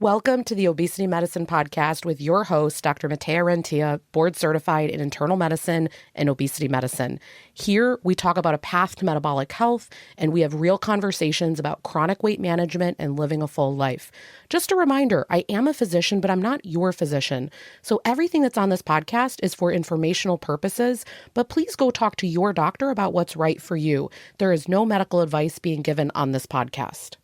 Welcome to the Obesity Medicine Podcast with your host, Dr. Rentea, board certified in internal medicine and obesity medicine. Here, we talk about a path to metabolic health, and we have real conversations about chronic weight management and living a full life. Just a reminder, I am a physician, but I'm not your physician. So everything that's on this podcast is for informational purposes, but please go talk to your doctor about what's right for you. There is no medical advice being given on this podcast.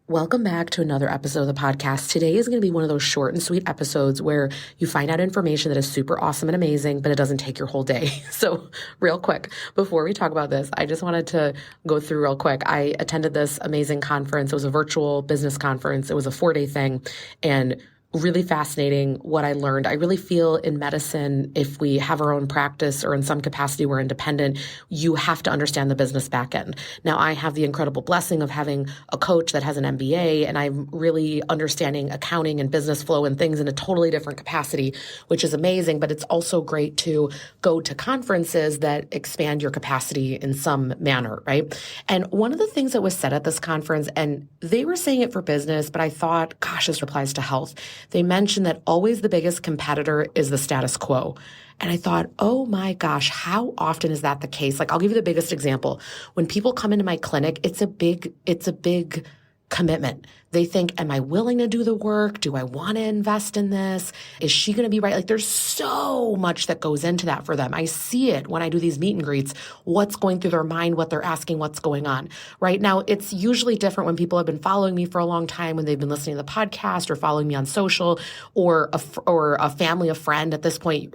Welcome back to another episode of the podcast. Today is going to be one of those short and sweet episodes where you find out information that is super awesome and amazing, but it doesn't take your whole day. So real quick, before we talk about this, I just wanted to go through real quick. I attended this amazing conference. It was a virtual business conference. It was a 4-day thing, and really fascinating what I learned. I really feel in medicine, if we have our own practice or in some capacity we're independent, you have to understand the business back end. Now, I have the incredible blessing of having a coach that has an MBA, and I'm really understanding accounting and business flow and things in a totally different capacity, which is amazing. But it's also great to go to conferences that expand your capacity in some manner, right? And one of the things that was said at this conference, and they were saying it for business, but I thought, gosh, this applies to health. They mentioned that always the biggest competitor is the status quo. And I thought, oh my gosh, how often is that the case? Like, I'll give you the biggest example. When people come into my clinic, it's a big commitment. They think, am I willing to do the work? Do I want to invest in this? Is she going to be right? Like, there's so much that goes into that for them. I see it when I do these meet and greets, what's going through their mind, what they're asking, what's going on. Right now, it's usually different when people have been following me for a long time, when they've been listening to the podcast or following me on social, or a family, a friend. At this point,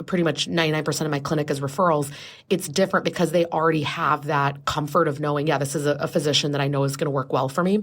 pretty much 99% of my clinic is referrals. It's different because they already have that comfort of knowing, yeah, this is a physician that I know is going to work well for me.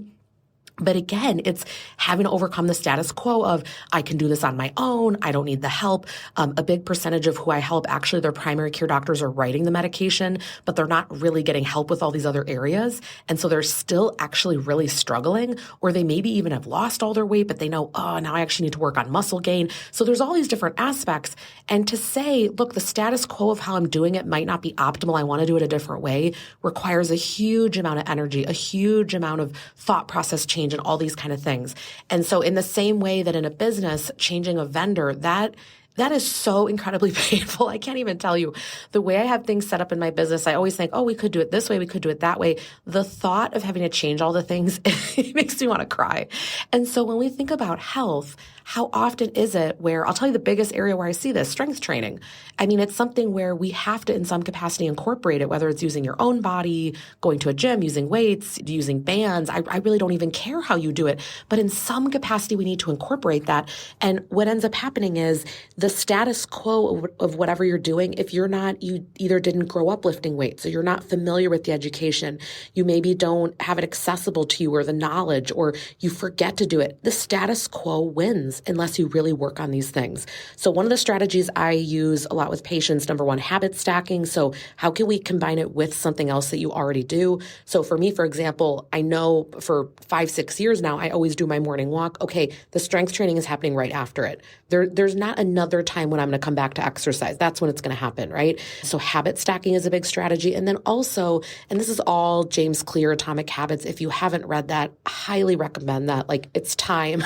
But again, it's having to overcome the status quo of, I can do this on my own. I don't need the help. A big percentage of who I help, actually, their primary care doctors are writing the medication, but they're not really getting help with all these other areas. And so they're still actually really struggling, or they maybe even have lost all their weight, but they know, oh, now I actually need to work on muscle gain. So there's all these different aspects. And to say, look, the status quo of how I'm doing it might not be optimal. I want to do it a different way, requires a huge amount of energy, a huge amount of thought process change, and all these kind of things. And so in the same way that in a business, changing a vendor, that is so incredibly painful. I can't even tell you. The way I have things set up in my business, I always think, oh, we could do it this way, we could do it that way. The thought of having to change all the things, it makes me want to cry. And so when we think about health, how often is it where, I'll tell you the biggest area where I see this, strength training. I mean, it's something where we have to, in some capacity, incorporate it, whether it's using your own body, going to a gym, using weights, using bands. I really don't even care how you do it. But in some capacity, we need to incorporate that. And what ends up happening is the status quo of whatever you're doing, if you're not, you either didn't grow up lifting weights, so you're not familiar with the education, you maybe don't have it accessible to you or the knowledge, or you forget to do it. The status quo wins unless you really work on these things. So one of the strategies I use a lot with patients, number one, habit stacking. So how can we combine it with something else that you already do? So for me, for example, I know for 5-6 years now, I always do my morning walk. Okay, the strength training is happening right after it. There's not another time when I'm going to come back to exercise. That's when it's going to happen, right? So habit stacking is a big strategy. And then also, and this is all James Clear, Atomic Habits. If you haven't read that, highly recommend that. Like, it's time.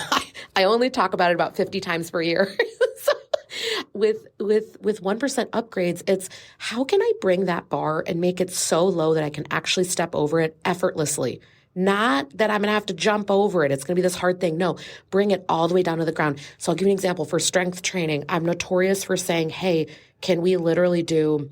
I only talk about it about 50 times per year. So with 1% upgrades, it's how can I bring that bar and make it so low that I can actually step over it effortlessly? Not that I'm going to have to jump over it. It's going to be this hard thing. No, bring it all the way down to the ground. So I'll give you an example. For strength training, I'm notorious for saying, hey, can we literally do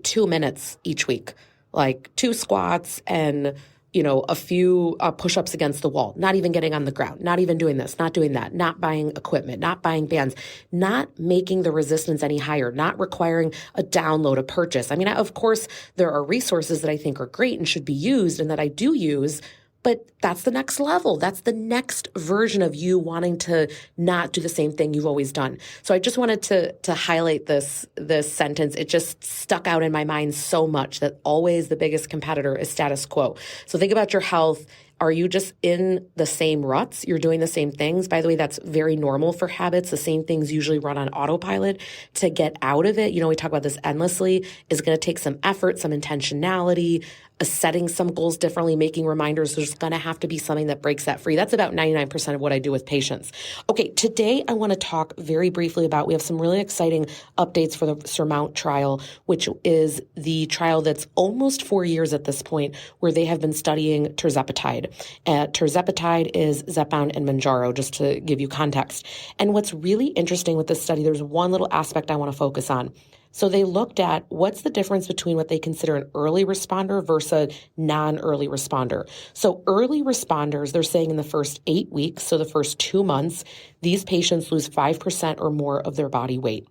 2 minutes each week? Like 2 squats and a few push-ups against the wall, not even getting on the ground, not even doing this, not doing that, not buying equipment, not buying bands, not making the resistance any higher, not requiring a download, a purchase. I mean, of course, there are resources that I think are great and should be used and that I do use, but that's the next level. That's the next version of you wanting to not do the same thing you've always done. So I just wanted to highlight this sentence. It just stuck out in my mind so much that always the biggest competitor is status quo. So think about your health. Are you just in the same ruts? You're doing the same things. By the way, that's very normal for habits. The same things usually run on autopilot. To get out of it, we talk about this endlessly, is going to take some effort, some intentionality, setting some goals differently, making reminders. There's going to have to be something that breaks that free. That's about 99% of what I do with patients. Okay, today I want to talk very briefly about, we have some really exciting updates for the Surmount trial, which is the trial that's almost 4 years at this point, where they have been studying tirzepatide. Tirzepatide is Zepbound and Mounjaro, just to give you context. And what's really interesting with this study, there's one little aspect I want to focus on. So they looked at what's the difference between what they consider an early responder versus a non-early responder. So early responders, they're saying in the first 8 weeks, so the first 2 months, these patients lose 5% or more of their body weight.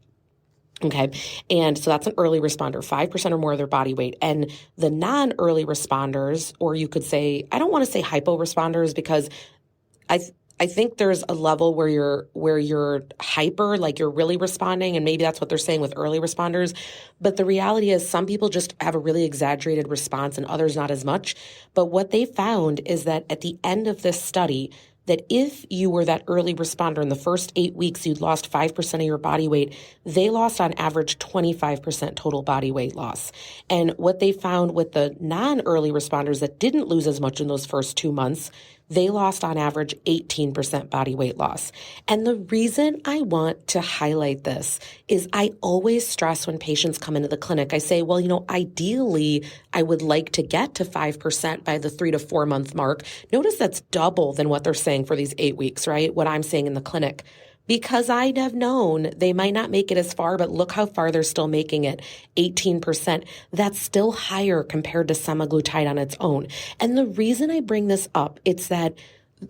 Okay. And so that's an early responder, 5% or more of their body weight. And the non-early responders, or you could say, I don't want to say hypo responders, because I think there's a level where you're hyper, like you're really responding, and maybe that's what they're saying with early responders. But the reality is some people just have a really exaggerated response and others not as much. But what they found is that at the end of this study, that if you were that early responder in the first 8 weeks, you'd lost 5% of your body weight. They lost on average 25% total body weight loss. And what they found with the non-early responders that didn't lose as much in those first 2 months, they lost on average 18% body weight loss. And the reason I want to highlight this is I always stress when patients come into the clinic, I say, well, ideally, I would like to get to 5% by the 3 to 4 month mark. Notice that's double than what they're saying for these 8 weeks, right? What I'm saying in the clinic. Because I'd have known they might not make it as far, but look how far they're still making it, 18%. That's still higher compared to semaglutide on its own. And the reason I bring this up, it's that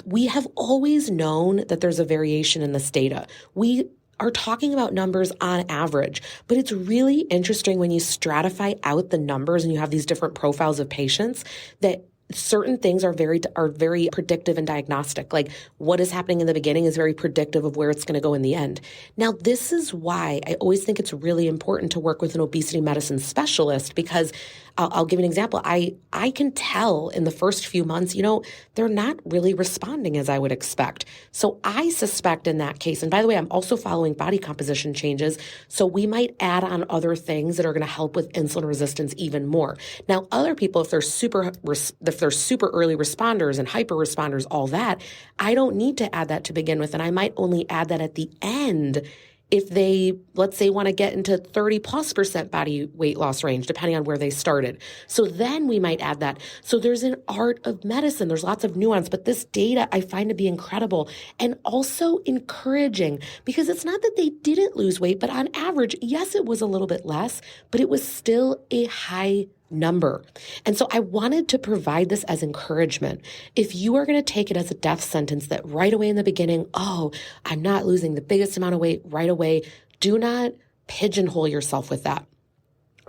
we have always known that there's a variation in this data. We are talking about numbers on average, but it's really interesting when you stratify out the numbers and you have these different profiles of patients that certain things are very predictive and diagnostic. Like what is happening in the beginning is very predictive of where it's going to go in the end. Now, this is why I always think it's really important to work with an obesity medicine specialist, because I'll give you an example. I can tell in the first few months, they're not really responding as I would expect. So I suspect in that case, and by the way, I'm also following body composition changes. So we might add on other things that are going to help with insulin resistance even more. Now, other people, if they're super early responders and hyper responders, all that, I don't need to add that to begin with. And I might only add that at the end if they, let's say, want to get into 30+% body weight loss range, depending on where they started. So then we might add that. So there's an art of medicine. There's lots of nuance, but this data I find to be incredible and also encouraging, because it's not that they didn't lose weight, but on average, yes, it was a little bit less, but it was still a high number. And so I wanted to provide this as encouragement. If you are going to take it as a death sentence that right away in the beginning, I'm not losing the biggest amount of weight right away, do not pigeonhole yourself with that.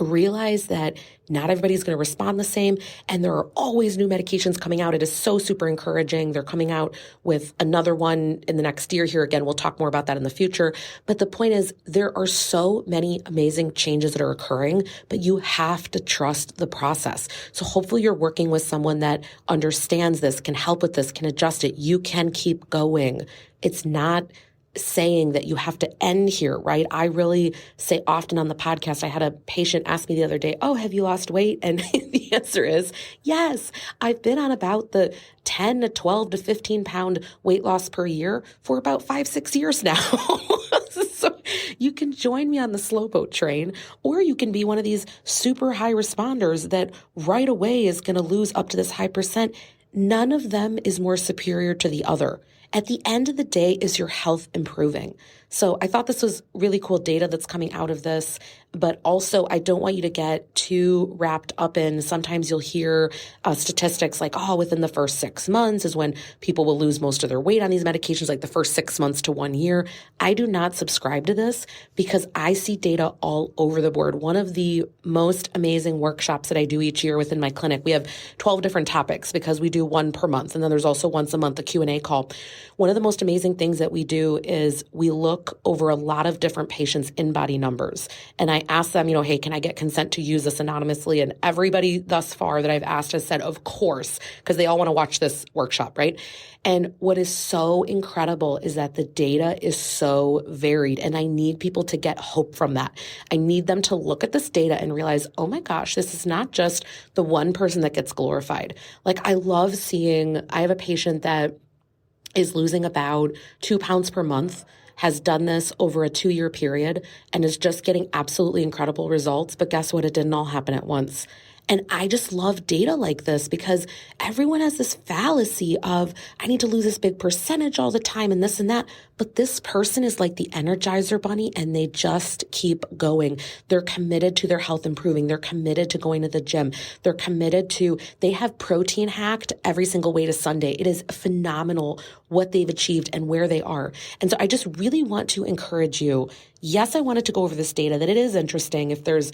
Realize that not everybody's going to respond the same, and there are always new medications coming out. It is so super encouraging. They're coming out with another one in the next year here. Again, we'll talk more about that in the future. But the point is, there are so many amazing changes that are occurring, but you have to trust the process. So hopefully you're working with someone that understands this, can help with this, can adjust it. You can keep going. It's not saying that you have to end here, right? I really say often on the podcast, I had a patient ask me the other day, have you lost weight? And the answer is yes. I've been on about the 10 to 12 to 15 pound weight loss per year for about 5-6 years now. So you can join me on the slow boat train, or you can be one of these super high responders that right away is going to lose up to this high percent. None of them is more superior to the other. At the end of the day, is your health improving? So I thought this was really cool data that's coming out of this, but also I don't want you to get too wrapped up in, sometimes you'll hear statistics like, within the first 6 months is when people will lose most of their weight on these medications, like the first 6 months to 1 year. I do not subscribe to this because I see data all over the board. One of the most amazing workshops that I do each year within my clinic, we have 12 different topics because we do one per month. And then there's also once a month a Q&A call. One of the most amazing things that we do is we look over a lot of different patients' in-body numbers. And I I asked them, hey, can I get consent to use this anonymously? And everybody thus far that I've asked has said, of course, because they all want to watch this workshop, right? And what is so incredible is that the data is so varied, and I need people to get hope from that. I need them to look at this data and realize, oh my gosh, this is not just the one person that gets glorified. Like, I love seeing, I have a patient that is losing about 2 pounds per month, has done this over a 2-year period, and is just getting absolutely incredible results. But guess what? It didn't all happen at once. And I just love data like this because everyone has this fallacy of, I need to lose this big percentage all the time and this and that. But this person is like the Energizer Bunny, and they just keep going. They're committed to their health improving. They're committed to going to the gym. They're committed to, they have protein hacked every single way to Sunday. It is phenomenal what they've achieved and where they are. And so I just really want to encourage you. Yes, I wanted to go over this data, that it is interesting. If there's,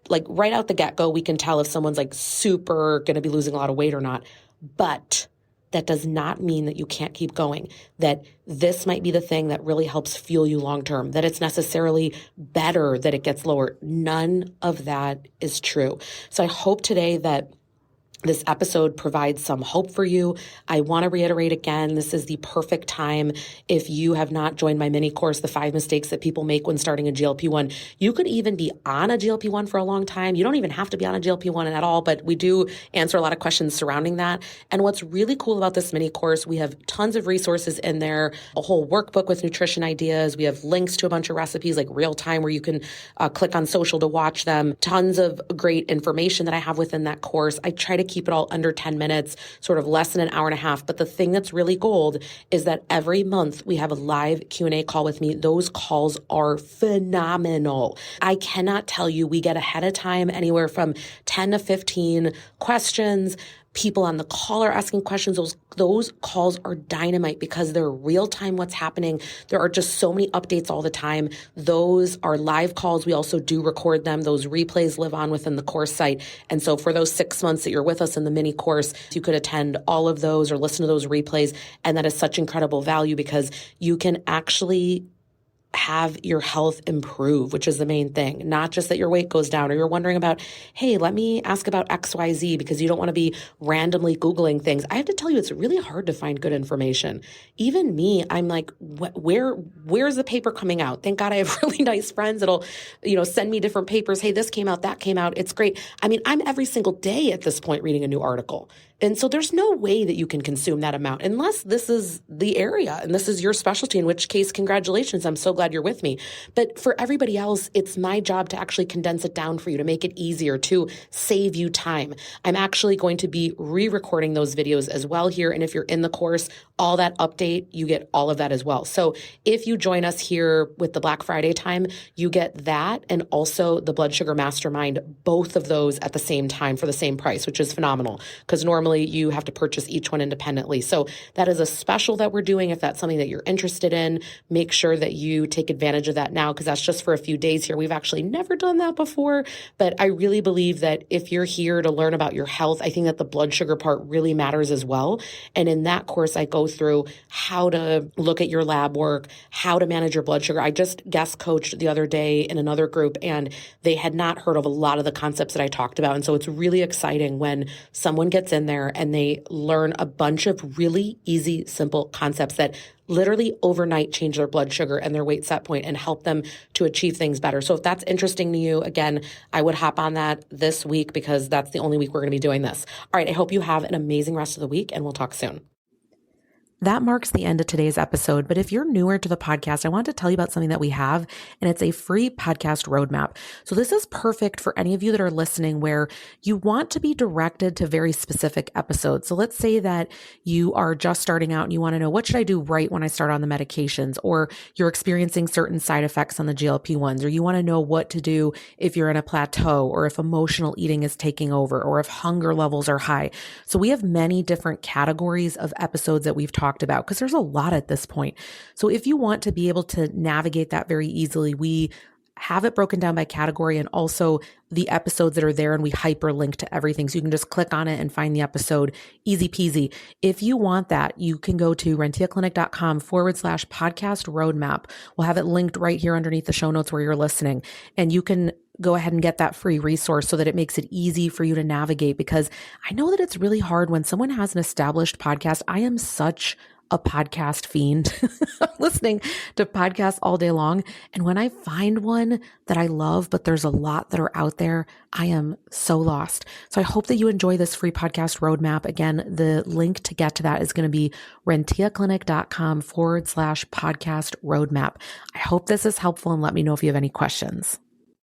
like right out the get-go, we can tell if someone's like super going to be losing a lot of weight or not. But that does not mean that you can't keep going, that this might be the thing that really helps fuel you long-term, that it's necessarily better that it gets lower. None of that is true. So I hope today that this episode provides some hope for you. I want to reiterate again, this is the perfect time. If you have not joined my mini course, The 5 Mistakes That People Make When Starting a GLP-1, you could even be on a GLP-1 for a long time. You don't even have to be on a GLP-1 at all, but we do answer a lot of questions surrounding that. And what's really cool about this mini course, we have tons of resources in there, a whole workbook with nutrition ideas. We have links to a bunch of recipes, like real time, where you can click on social to watch them. Tons of great information that I have within that course. I try to keep it all under 10 minutes, sort of less than an hour and a half. But the thing that's really gold is that every month we have a live Q&A call with me. Those calls are phenomenal. I cannot tell you, we get ahead of time anywhere from 10 to 15 questions. People on the call are asking questions. Those calls are dynamite because they're real time what's happening. There are just so many updates all the time. Those are live calls. We also do record them. Those replays live on within the course site. And so for those 6 months that you're with us in the mini course, you could attend all of those or listen to those replays. And that is such incredible value because you can actually have your health improve, which is the main thing. Not just that your weight goes down or you're wondering about, hey, let me ask about XYZ because you don't want to be randomly Googling things. I have to tell you, it's really hard to find good information. Even me, I'm like, where's the paper coming out? Thank God I have really nice friends that'll, send me different papers. Hey, this came out, that came out. It's great. I mean, I'm every single day at this point reading a new article. And so there's no way that you can consume that amount unless this is the area and this is your specialty, in which case, congratulations. I'm so glad you're with me. But for everybody else, it's my job to actually condense it down for you, to make it easier, to save you time. I'm actually going to be re-recording those videos as well here. And if you're in the course, all that update, you get all of that as well. So if you join us here with the Black Friday time, you get that and also the Blood Sugar Mastermind, both of those at the same time for the same price, which is phenomenal because normally you have to purchase each one independently. So that is a special that we're doing. If that's something that you're interested in, make sure that you take advantage of that now because that's just for a few days here. We've actually never done that before, but I really believe that if you're here to learn about your health, I think that the blood sugar part really matters as well. And in that course, I go through how to look at your lab work, how to manage your blood sugar. I just guest coached the other day in another group and they had not heard of a lot of the concepts that I talked about. And so it's really exciting when someone gets in there and they learn a bunch of really easy, simple concepts that literally overnight change their blood sugar and their weight set point and help them to achieve things better. So if that's interesting to you, again, I would hop on that this week because that's the only week we're going to be doing this. All right. I hope you have an amazing rest of the week and we'll talk soon. That marks the end of today's episode. But if you're newer to the podcast, I want to tell you about something that we have, and it's a free podcast roadmap. So this is perfect for any of you that are listening where you want to be directed to very specific episodes. So let's say that you are just starting out and you want to know, what should I do right when I start on the medications? Or you're experiencing certain side effects on the GLP-1s, or you want to know what to do if you're in a plateau, or if emotional eating is taking over, or if hunger levels are high. So we have many different categories of episodes that we've talked about because there's a lot at this point. So if you want to be able to navigate that very easily, we have it broken down by category and also the episodes that are there, and we hyperlink to everything. So you can just click on it and find the episode. Easy peasy. If you want that, you can go to renteaclinic.com/podcast roadmap. We'll have it linked right here underneath the show notes where you're listening. And you can go ahead and get that free resource so that it makes it easy for you to navigate, because I know that it's really hard when someone has an established podcast. I am such a podcast fiend, listening to podcasts all day long. And when I find one that I love, but there's a lot that are out there, I am so lost. So I hope that you enjoy this free podcast roadmap. Again, the link to get to that is going to be renteaclinic.com/podcast roadmap. I hope this is helpful, and let me know if you have any questions.